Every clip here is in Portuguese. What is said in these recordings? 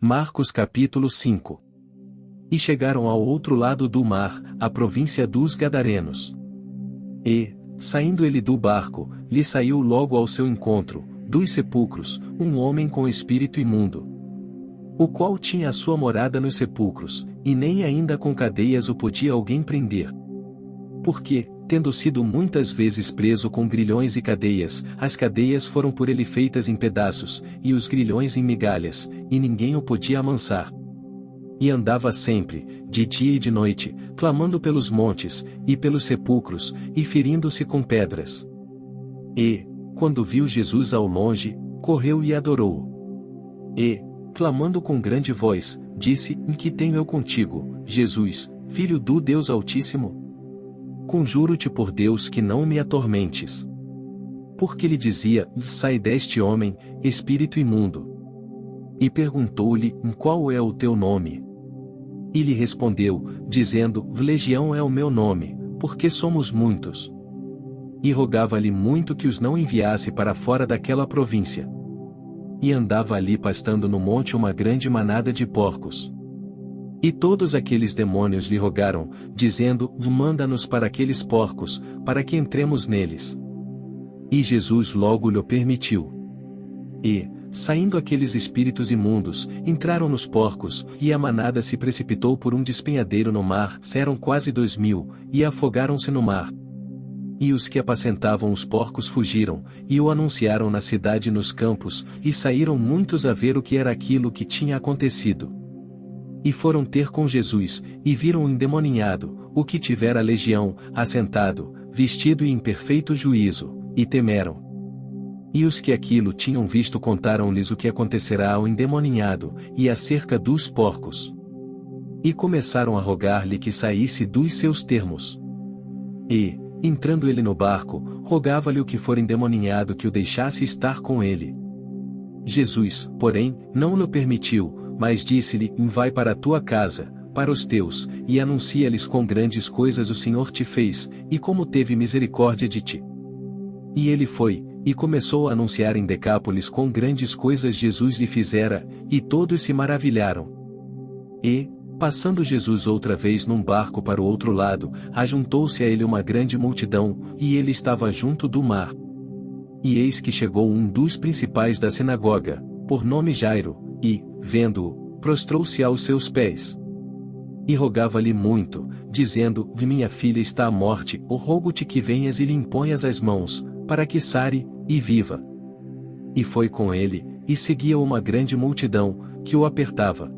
Marcos capítulo 5. E chegaram ao outro lado do mar, a província dos Gadarenos. E, saindo ele do barco, lhe saiu logo ao seu encontro, dos sepulcros, um homem com espírito imundo, o qual tinha a sua morada nos sepulcros, e nem ainda com cadeias o podia alguém prender. Porque, tendo sido muitas vezes preso com grilhões e cadeias, as cadeias foram por ele feitas em pedaços, e os grilhões em migalhas, e ninguém o podia amansar. E andava sempre, de dia e de noite, clamando pelos montes, e pelos sepulcros, e ferindo-se com pedras. E, quando viu Jesus ao longe, correu e adorou-o. E, clamando com grande voz, disse: Em que tenho eu contigo, Jesus, Filho do Deus Altíssimo? Conjuro-te por Deus que não me atormentes. Porque lhe dizia: Sai deste homem, espírito imundo. E perguntou-lhe: Qual é o teu nome? E lhe respondeu, dizendo: Legião é o meu nome, porque somos muitos. E rogava-lhe muito que os não enviasse para fora daquela província. E andava ali pastando no monte uma grande manada de porcos. E todos aqueles demônios lhe rogaram, dizendo: Manda-nos para aqueles porcos, para que entremos neles. E Jesus logo lhe permitiu. E, saindo aqueles espíritos imundos, entraram nos porcos, e a manada se precipitou por um despenhadeiro no mar, eram quase 2000, e afogaram-se no mar. E os que apacentavam os porcos fugiram, e o anunciaram na cidade e nos campos, e saíram muitos a ver o que era aquilo que tinha acontecido. E foram ter com Jesus, e viram o endemoninhado, o que tivera legião, assentado, vestido e em perfeito juízo, e temeram. E os que aquilo tinham visto contaram-lhes o que acontecerá ao endemoninhado, e acerca dos porcos. E começaram a rogar-lhe que saísse dos seus termos. E, entrando ele no barco, rogava-lhe o que for endemoninhado que o deixasse estar com ele. Jesus, porém, não lhe permitiu, mas disse-lhe: Vai para a tua casa, para os teus, e anuncia-lhes quão grandes coisas o Senhor te fez, e como teve misericórdia de ti. E ele foi, e começou a anunciar em Decápolis quão grandes coisas Jesus lhe fizera, e todos se maravilharam. E, passando Jesus outra vez num barco para o outro lado, ajuntou-se a ele uma grande multidão, e ele estava junto do mar. E eis que chegou um dos principais da sinagoga, por nome Jairo, e, vendo-o, prostrou-se aos seus pés. E rogava-lhe muito, dizendo: Minha filha está à morte, rogo-te que venhas e lhe imponhas as mãos, para que sare, e viva. E foi com ele, e seguia uma grande multidão, que o apertava.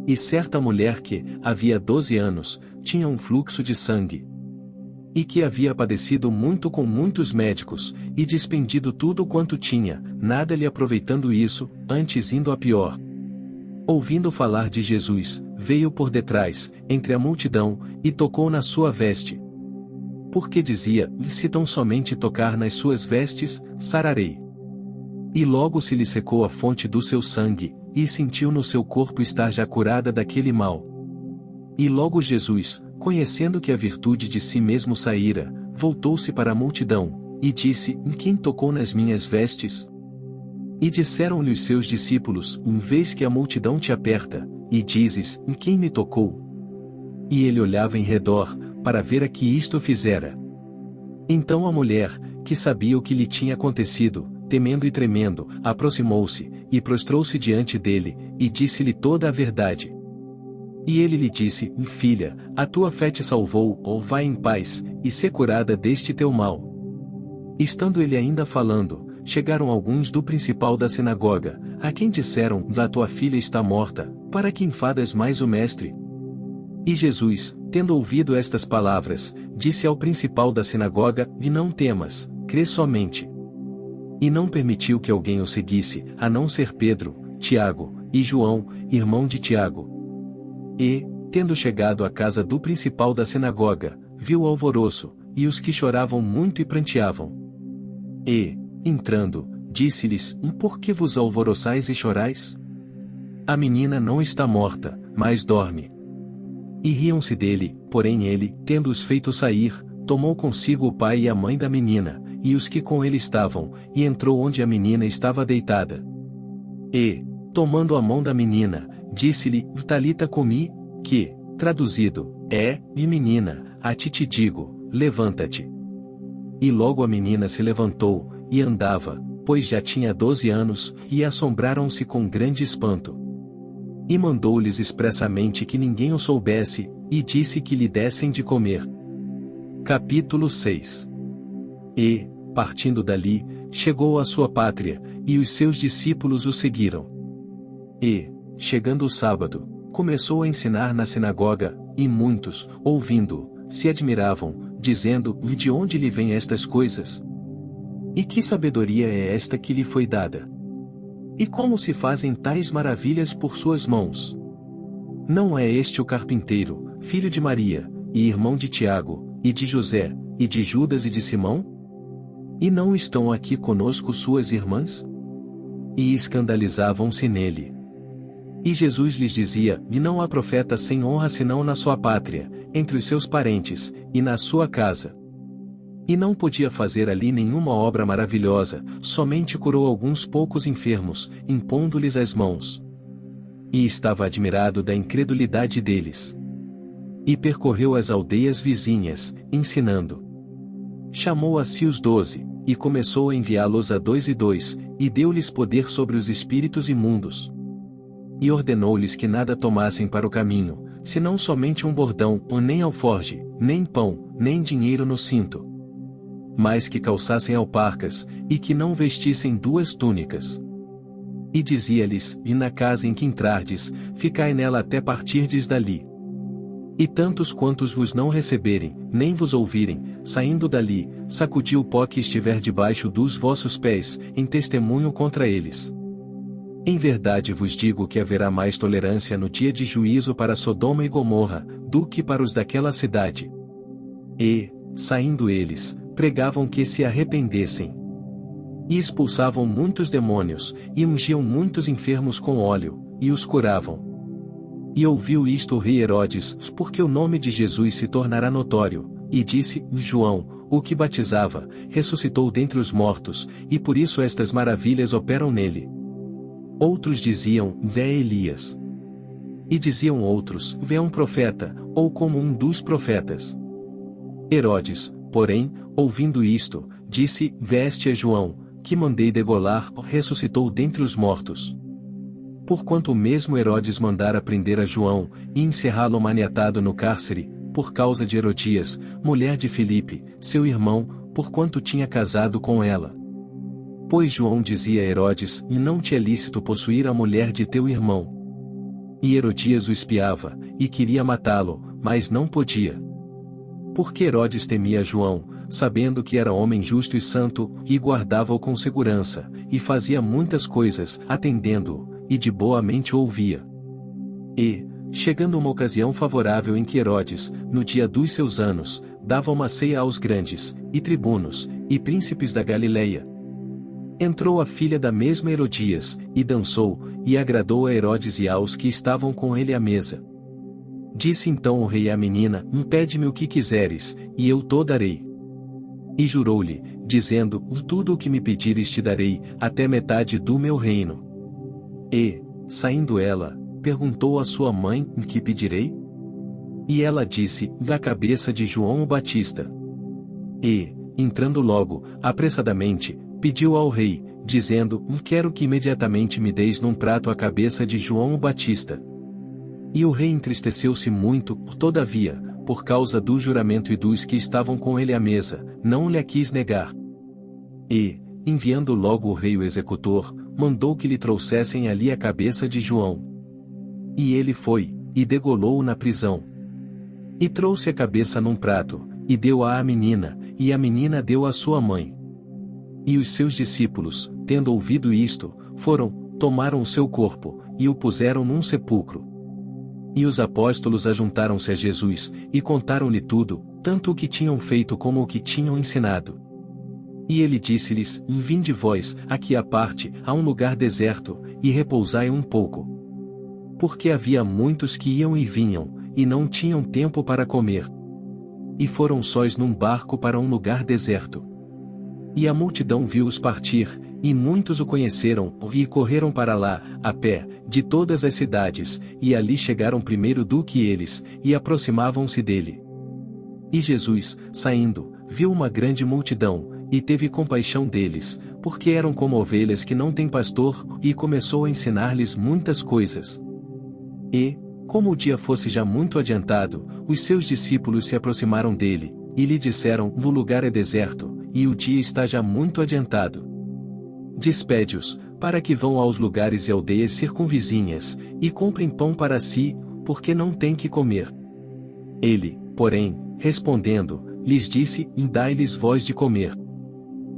E certa mulher que, havia 12 anos, tinha um fluxo de sangue, e que havia padecido muito com muitos médicos, e despendido tudo quanto tinha, nada lhe aproveitando isso, antes indo a pior. Ouvindo falar de Jesus, veio por detrás, entre a multidão, e tocou na sua veste. Porque dizia: Se tão somente tocar nas suas vestes, sararei. E logo se lhe secou a fonte do seu sangue, e sentiu no seu corpo estar já curada daquele mal. E logo Jesus, conhecendo que a virtude de si mesmo saíra, voltou-se para a multidão, e disse: Quem tocou nas minhas vestes? E disseram-lhe os seus discípulos: Vês que a multidão te aperta, e dizes: Quem me tocou? E ele olhava em redor, para ver a que isto fizera. Então a mulher, que sabia o que lhe tinha acontecido, temendo e tremendo, aproximou-se, e prostrou-se diante dele, e disse-lhe toda a verdade. E ele lhe disse: Filha, a tua fé te salvou, vai em paz, e sê curada deste teu mal. Estando ele ainda falando, chegaram alguns do principal da sinagoga, a quem disseram: A tua filha está morta, para que enfadas mais o mestre? E Jesus, tendo ouvido estas palavras, disse ao principal da sinagoga: Não temas, crê somente. E não permitiu que alguém o seguisse, a não ser Pedro, Tiago, e João, irmão de Tiago. E, tendo chegado à casa do principal da sinagoga, viu o alvoroço, e os que choravam muito e pranteavam. E, entrando, disse-lhes: Por que vos alvoroçais e chorais? A menina não está morta, mas dorme. E riam-se dele, porém ele, tendo-os feito sair, tomou consigo o pai e a mãe da menina, e os que com ele estavam, e entrou onde a menina estava deitada. E, Tomando a mão da menina, disse-lhe, Talita cumi, que, traduzido, é, e menina, a ti te digo, levanta-te. E logo a menina se levantou, e andava, pois já tinha 12 anos, e assombraram-se com grande espanto. E mandou-lhes expressamente que ninguém o soubesse, e disse que lhe dessem de comer. Capítulo 6. E, partindo dali, chegou à sua pátria, e os seus discípulos o seguiram. E, chegando o sábado, começou a ensinar na sinagoga, e muitos, ouvindo-o, se admiravam, dizendo, de onde lhe vêm estas coisas? E que sabedoria é esta que lhe foi dada? E como se fazem tais maravilhas por suas mãos? Não é este o carpinteiro, filho de Maria, e irmão de Tiago, e de José, e de Judas e de Simão? E não estão aqui conosco suas irmãs? E escandalizavam-se nele. E Jesus lhes dizia, e não há profeta sem honra senão na sua pátria, entre os seus parentes, e na sua casa. E não podia fazer ali nenhuma obra maravilhosa, somente curou alguns poucos enfermos, impondo-lhes as mãos. E estava admirado da incredulidade deles. E percorreu as aldeias vizinhas, ensinando. Chamou a si os 12, e começou a enviá-los a 2 e 2, e deu-lhes poder sobre os espíritos imundos. E ordenou-lhes que nada tomassem para o caminho, senão somente um bordão, nem alforge, nem pão, nem dinheiro no cinto. Mas que calçassem alparcas, e que não vestissem 2 túnicas. E dizia-lhes, e na casa em que entrardes, ficai nela até partirdes dali. E tantos quantos vos não receberem, nem vos ouvirem, saindo dali, sacudi o pó que estiver debaixo dos vossos pés, em testemunho contra eles. Em verdade vos digo que haverá mais tolerância no dia de juízo para Sodoma e Gomorra, do que para os daquela cidade. E, saindo eles, pregavam que se arrependessem. E expulsavam muitos demônios, e ungiam muitos enfermos com óleo, e os curavam. E ouviu isto o rei Herodes, porque o nome de Jesus se tornará notório, e disse, João, o que batizava, ressuscitou dentre os mortos, e por isso estas maravilhas operam nele. Outros diziam, vê Elias. E diziam outros, vê um profeta, ou como um dos profetas. Herodes, porém, ouvindo isto, disse, veste a João, que mandei degolar, ressuscitou dentre os mortos. Porquanto o mesmo Herodes mandara prender a João, e encerrá-lo maniatado no cárcere, por causa de Herodias, mulher de Filipe, seu irmão, porquanto tinha casado com ela. Pois João dizia a Herodes, e não te é lícito possuir a mulher de teu irmão. E Herodias o espiava, e queria matá-lo, mas não podia. Porque Herodes temia João, sabendo que era homem justo e santo, e guardava-o com segurança, e fazia muitas coisas, atendendo-o, e de boa mente ouvia. E, chegando uma ocasião favorável em que Herodes, no dia dos seus anos, dava uma ceia aos grandes, e tribunos, e príncipes da Galileia, entrou a filha da mesma Herodias, e dançou, e agradou a Herodes e aos que estavam com ele à mesa. Disse então o rei à menina, pede-me o que quiseres, e eu to darei. E jurou-lhe, dizendo, tudo o que me pedires te darei, até metade do meu reino. E, saindo ela, perguntou à sua mãe, que pedirei? E ela disse, da cabeça de João o Batista. E, entrando logo, apressadamente, pediu ao rei, dizendo, quero que imediatamente me deis num prato a cabeça de João o Batista. E o rei entristeceu-se muito, todavia, por causa do juramento e dos que estavam com ele à mesa, não lhe quis negar. E, enviando logo o rei o executor, mandou que lhe trouxessem ali a cabeça de João. E ele foi, e degolou-o na prisão. E trouxe a cabeça num prato, e deu-a à menina, e a menina deu à sua mãe. E os seus discípulos, tendo ouvido isto, foram, tomaram o seu corpo, e o puseram num sepulcro. E os apóstolos ajuntaram-se a Jesus, e contaram-lhe tudo, tanto o que tinham feito como o que tinham ensinado. E ele disse-lhes, vinde vós, aqui à parte, a um lugar deserto, e repousai um pouco. Porque havia muitos que iam e vinham, e não tinham tempo para comer. E foram sós num barco para um lugar deserto. E a multidão viu-os partir, e muitos o conheceram, e correram para lá, a pé, de todas as cidades, e ali chegaram primeiro do que eles, e aproximavam-se dele. E Jesus, saindo, viu uma grande multidão, e teve compaixão deles, porque eram como ovelhas que não têm pastor, e começou a ensinar-lhes muitas coisas. E, como o dia fosse já muito adiantado, os seus discípulos se aproximaram dele, e lhe disseram: "No lugar é deserto, e o dia está já muito adiantado. Despede-os, para que vão aos lugares e aldeias circunvizinhas, e comprem pão para si, porque não têm que comer." Ele, porém, respondendo, lhes disse: "Dai-lhes vós de comer."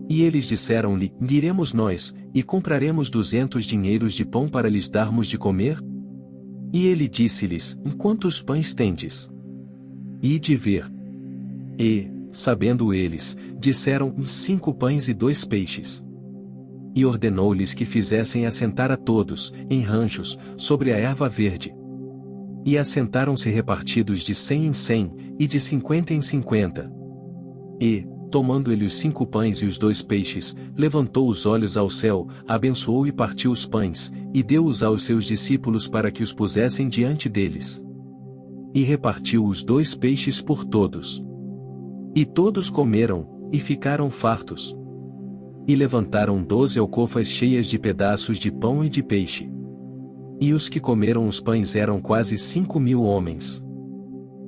E eles disseram-lhe: "Iremos nós, e compraremos 200 dinheiros de pão para lhes darmos de comer?" E ele disse-lhes: "Quantos pães tendes? Ide ver." E, sabendo eles, disseram: 5 pães e 2 peixes. E ordenou-lhes que fizessem assentar a todos, em ranchos, sobre a erva verde. E assentaram-se repartidos de 100 em 100, e de 50 em 50. E, tomando ele os 5 pães e os 2 peixes, levantou os olhos ao céu, abençoou e partiu os pães, e deu-os aos seus discípulos para que os pusessem diante deles. E repartiu os 2 peixes por todos. E todos comeram, e ficaram fartos. E levantaram 12 alcofas cheias de pedaços de pão e de peixe. E os que comeram os pães eram quase 5.000 homens.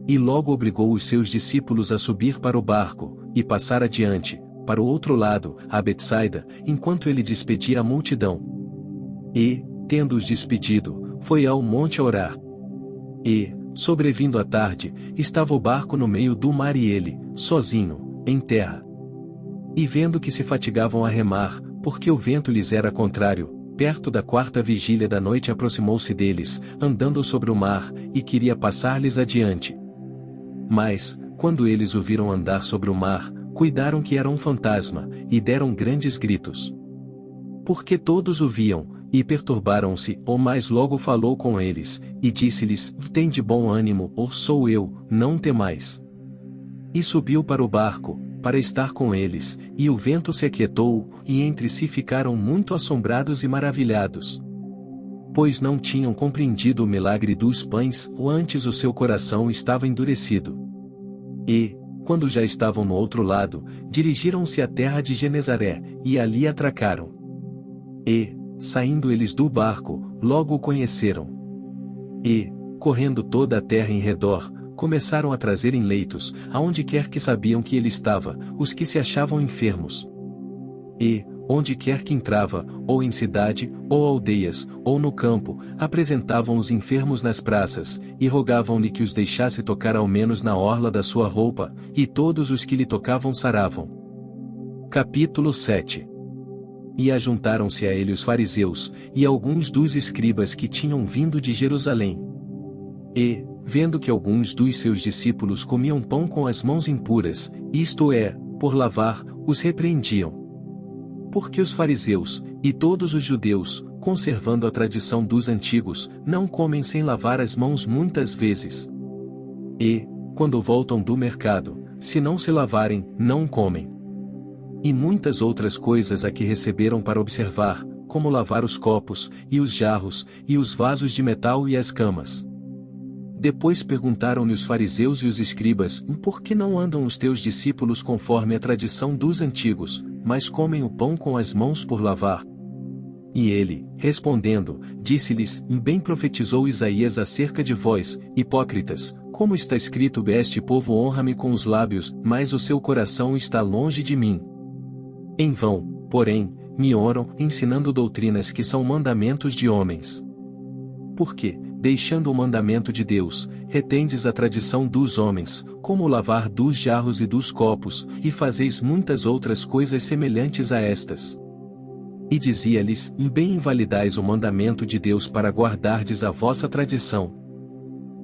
E logo obrigou os seus discípulos a subir para o barco, e passar adiante, para o outro lado, a Betsaida, enquanto ele despedia a multidão. E, tendo-os despedido, foi ao monte orar. E, sobrevindo a tarde, estava o barco no meio do mar e ele, sozinho, em terra. E vendo que se fatigavam a remar, porque o vento lhes era contrário, perto da 4ª vigília da noite aproximou-se deles, andando sobre o mar, e queria passar-lhes adiante. Mas, quando eles o viram andar sobre o mar, cuidaram que era um fantasma, e deram grandes gritos. Porque todos o viam, e perturbaram-se, mas logo falou com eles, e disse-lhes: "Tende bom ânimo, sou eu, não temais." E subiu para o barco, para estar com eles, e o vento se aquietou, e entre si ficaram muito assombrados e maravilhados. Pois não tinham compreendido o milagre dos pães, ou antes o seu coração estava endurecido. E, quando já estavam no outro lado, dirigiram-se à terra de Genezaré, e ali atracaram. E, saindo eles do barco, logo o conheceram. E, correndo toda a terra em redor, começaram a trazer em leitos, aonde quer que sabiam que ele estava, os que se achavam enfermos. E, onde quer que entrava, ou em cidade, ou aldeias, ou no campo, apresentavam os enfermos nas praças, e rogavam-lhe que os deixasse tocar ao menos na orla da sua roupa, e todos os que lhe tocavam saravam. Capítulo 7. E ajuntaram-se a ele os fariseus, e alguns dos escribas que tinham vindo de Jerusalém. E, vendo que alguns dos seus discípulos comiam pão com as mãos impuras, isto é, por lavar, os repreendiam. Porque os fariseus, e todos os judeus, conservando a tradição dos antigos, não comem sem lavar as mãos muitas vezes. E, quando voltam do mercado, se não se lavarem, não comem. E muitas outras coisas a que receberam para observar, como lavar os copos, e os jarros, e os vasos de metal e as camas. Depois perguntaram-lhe os fariseus e os escribas: "Por que não andam os teus discípulos conforme a tradição dos antigos, mas comem o pão com as mãos por lavar?" E ele, respondendo, disse-lhes: "Bem profetizou Isaías acerca de vós, hipócritas, como está escrito: este povo honra-me com os lábios, mas o seu coração está longe de mim. Em vão, porém, me oram, ensinando doutrinas que são mandamentos de homens. Porque, deixando o mandamento de Deus, retendes a tradição dos homens, como o lavar dos jarros e dos copos, e fazeis muitas outras coisas semelhantes a estas." E dizia-lhes: "Bem invalidais o mandamento de Deus para guardardes a vossa tradição.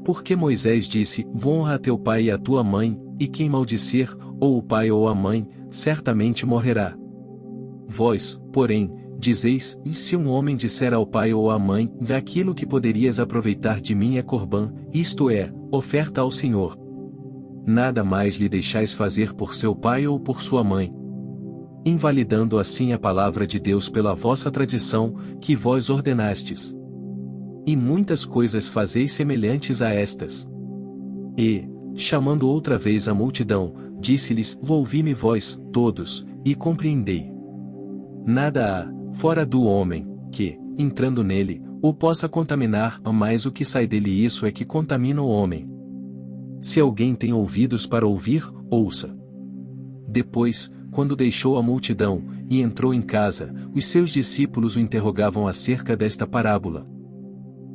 Porque Moisés disse: honra a teu pai e a tua mãe, e quem maldizer, ou o pai ou a mãe, certamente morrerá. Vós, porém, dizeis: e se um homem disser ao pai ou à mãe: daquilo que poderias aproveitar de mim é corbã, isto é, oferta ao Senhor. Nada mais lhe deixais fazer por seu pai ou por sua mãe. Invalidando assim a palavra de Deus pela vossa tradição, que vós ordenastes. E muitas coisas fazeis semelhantes a estas. E, chamando outra vez a multidão, disse-lhes: ouvi-me vós, todos, e compreendei. Nada há, fora do homem, que, entrando nele, o possa contaminar, mas o que sai dele isso é que contamina o homem. Se alguém tem ouvidos para ouvir, ouça. Depois, quando deixou a multidão, e entrou em casa, os seus discípulos o interrogavam acerca desta parábola.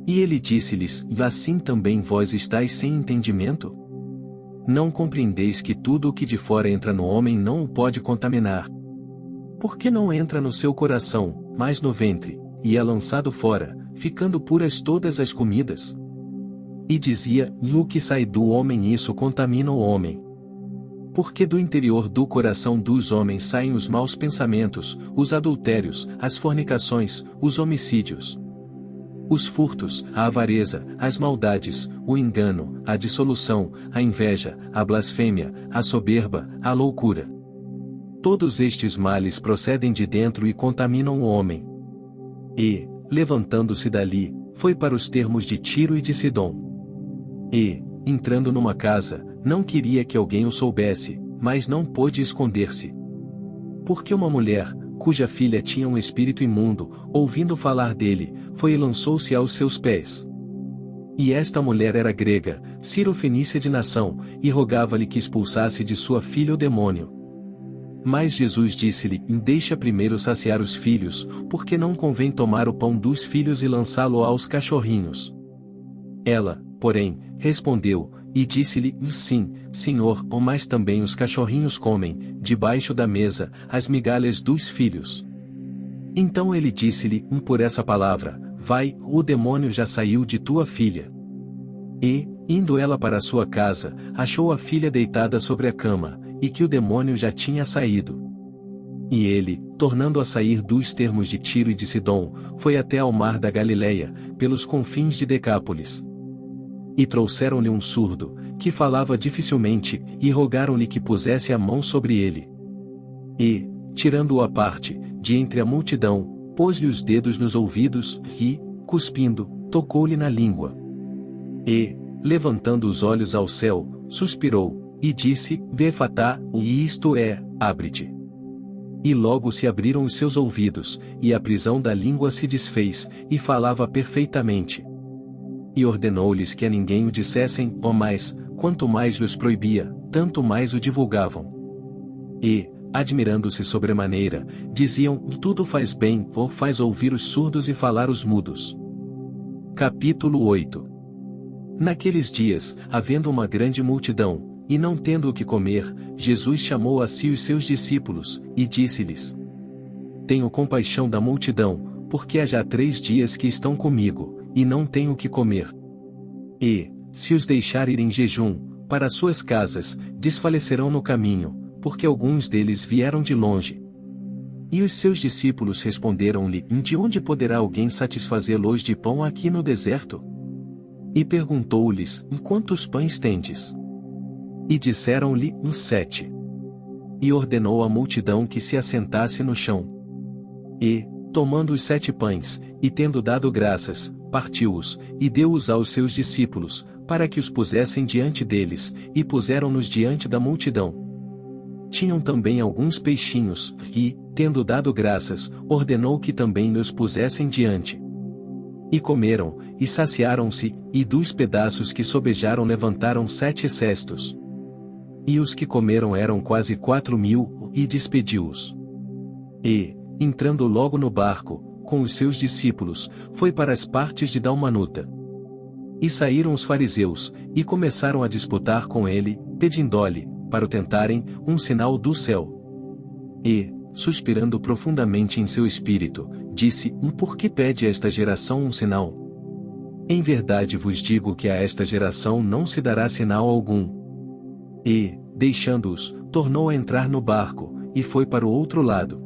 E ele disse-lhes: assim também vós estáis sem entendimento? Não compreendeis que tudo o que de fora entra no homem não o pode contaminar? Porque não entra no seu coração, mas no ventre, e é lançado fora, ficando puras todas as comidas? E dizia: e o que sai do homem isso contamina o homem. Porque do interior do coração dos homens saem os maus pensamentos, os adultérios, as fornicações, os homicídios, os furtos, a avareza, as maldades, o engano, a dissolução, a inveja, a blasfêmia, a soberba, a loucura. Todos estes males procedem de dentro e contaminam o homem. E, levantando-se dali, foi para os termos de Tiro e de Sidom. E, entrando numa casa, não queria que alguém o soubesse, mas não pôde esconder-se. Porque uma mulher, cuja filha tinha um espírito imundo, ouvindo falar dele, foi e lançou-se aos seus pés. E esta mulher era grega, cirofenícia de nação, e rogava-lhe que expulsasse de sua filha o demônio. Mas Jesus disse-lhe: deixa primeiro saciar os filhos, porque não convém tomar o pão dos filhos e lançá-lo aos cachorrinhos. Ela, porém, respondeu, e disse-lhe: sim, Senhor, mas também os cachorrinhos comem, debaixo da mesa, as migalhas dos filhos. Então ele disse-lhe: por essa palavra, vai, o demônio já saiu de tua filha. E, indo ela para sua casa, achou a filha deitada sobre a cama, e que o demônio já tinha saído. E ele, tornando a sair dos termos de Tiro e de Sidom, foi até ao mar da Galileia, pelos confins de Decápolis. E trouxeram-lhe um surdo, que falava dificilmente, e rogaram-lhe que pusesse a mão sobre ele. E, tirando-o à parte, de entre a multidão, pôs-lhe os dedos nos ouvidos, e, cuspindo, tocou-lhe na língua. E, levantando os olhos ao céu, suspirou, e disse: Befatá, e isto é, abre-te. E logo se abriram os seus ouvidos, e a prisão da língua se desfez, e falava perfeitamente. E ordenou-lhes que a ninguém o dissessem, mas, quanto mais lhes proibia, tanto mais o divulgavam. E, admirando-se sobremaneira, diziam: tudo faz bem, ou faz ouvir os surdos e falar os mudos. Capítulo 8. Naqueles dias, havendo uma grande multidão, e não tendo o que comer, Jesus chamou a si os seus discípulos, e disse-lhes: tenho compaixão da multidão, porque há já 3 dias que estão comigo, e não têm o que comer. E, se os deixar ir em jejum, para suas casas, desfalecerão no caminho, porque alguns deles vieram de longe. E os seus discípulos responderam-lhe: de onde poderá alguém satisfazê-los de pão aqui no deserto? E perguntou-lhes: quantos pães tendes? E disseram-lhe: 7. E ordenou à multidão que se assentasse no chão. E, tomando os 7 pães, e tendo dado graças, partiu-os, e deu-os aos seus discípulos, para que os pusessem diante deles, e puseram-nos diante da multidão. Tinham também alguns peixinhos, e, tendo dado graças, ordenou que também lhes pusessem diante. E comeram, e saciaram-se, e dos pedaços que sobejaram levantaram 7 cestos. E os que comeram eram quase 4.000, e despediu-os. E, entrando logo no barco, com os seus discípulos, foi para as partes de Dalmanuta. E saíram os fariseus, e começaram a disputar com ele, pedindo-lhe, para o tentarem, um sinal do céu. E, suspirando profundamente em seu espírito, disse: por que pede esta geração um sinal? Em verdade vos digo que a esta geração não se dará sinal algum. E, deixando-os, tornou a entrar no barco, e foi para o outro lado.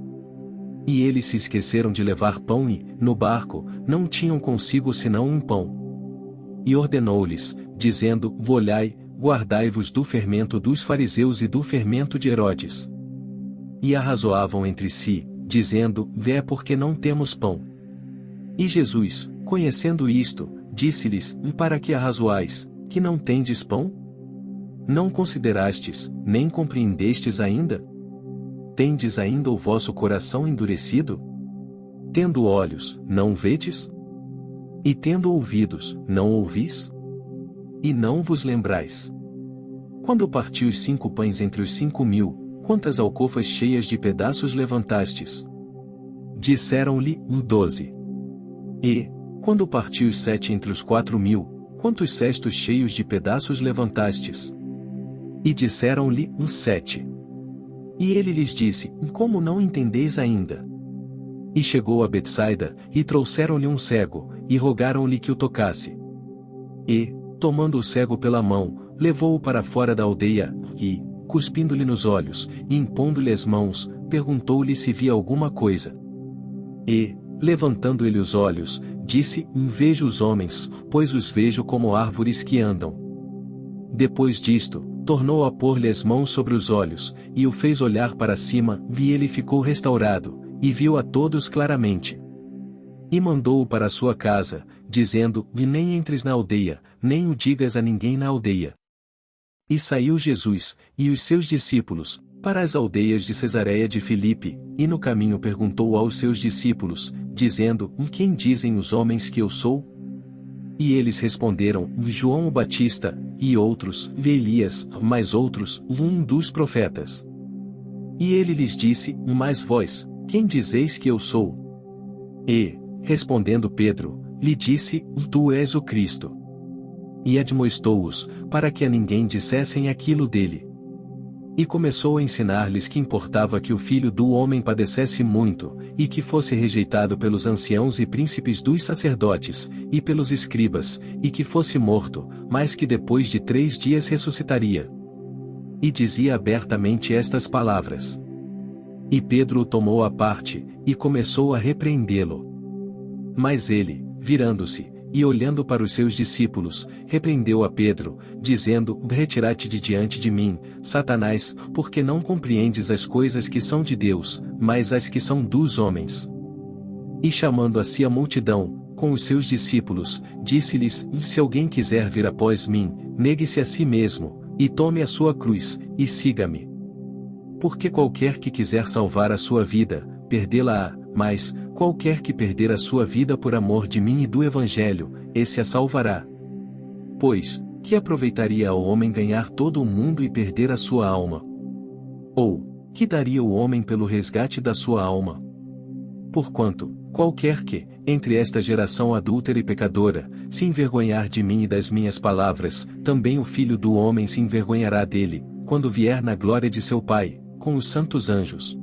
E eles se esqueceram de levar pão e, no barco, não tinham consigo senão um pão. E ordenou-lhes, dizendo: olhai, guardai-vos do fermento dos fariseus e do fermento de Herodes. E arrazoavam entre si, dizendo: vê porque não temos pão. E Jesus, conhecendo isto, disse-lhes: E para que arrazoais, que não tendes pão? Não considerastes, nem compreendestes ainda? Tendes ainda o vosso coração endurecido? Tendo olhos, não vedes? E tendo ouvidos, não ouvis? E não vos lembrais? Quando parti os 5 pães entre os 5.000, quantas alcofas cheias de pedaços levantastes? Disseram-lhe: 12. E, quando parti os 7 entre os 4.000, quantos cestos cheios de pedaços levantastes? E disseram-lhe: 7. E ele lhes disse: Como não entendeis ainda? E chegou a Betsaida, e trouxeram-lhe um cego, e rogaram-lhe que o tocasse. E, tomando o cego pela mão, levou-o para fora da aldeia, e, cuspindo-lhe nos olhos, e impondo-lhe as mãos, perguntou-lhe se via alguma coisa. E, levantando ele os olhos, disse: Vejo os homens, pois os vejo como árvores que andam. Depois disto, tornou a pôr-lhe as mãos sobre os olhos, e o fez olhar para cima, e ele ficou restaurado, e viu a todos claramente. E mandou-o para a sua casa, dizendo: E nem entres na aldeia, nem o digas a ninguém na aldeia. E saiu Jesus, e os seus discípulos, para as aldeias de Cesareia de Filipe, e no caminho perguntou aos seus discípulos, dizendo: Quem dizem os homens que eu sou? E eles responderam: João o Batista, e outros, Elias, mas outros, um dos profetas. E ele lhes disse: Mas vós, quem dizeis que eu sou? E, respondendo Pedro, lhe disse: Tu és o Cristo. E admoestou-os, para que a ninguém dissessem aquilo dele. E começou a ensinar-lhes que importava que o Filho do Homem padecesse muito, e que fosse rejeitado pelos anciãos e príncipes dos sacerdotes, e pelos escribas, e que fosse morto, mas que depois de 3 dias ressuscitaria. E dizia abertamente estas palavras. E Pedro o tomou à parte, e começou a repreendê-lo. Mas ele, virando-se, e olhando para os seus discípulos, repreendeu a Pedro, dizendo: Retira-te de diante de mim, Satanás, porque não compreendes as coisas que são de Deus, mas as que são dos homens. E chamando a si a multidão, com os seus discípulos, disse-lhes: Se alguém quiser vir após mim, negue-se a si mesmo, e tome a sua cruz, e siga-me. Porque qualquer que quiser salvar a sua vida, perdê-la-á, mas, qualquer que perder a sua vida por amor de mim e do Evangelho, esse a salvará. Pois, que aproveitaria ao homem ganhar todo o mundo e perder a sua alma? Ou, que daria o homem pelo resgate da sua alma? Porquanto, qualquer que, entre esta geração adúltera e pecadora, se envergonhar de mim e das minhas palavras, também o Filho do Homem se envergonhará dele, quando vier na glória de seu Pai, com os santos anjos.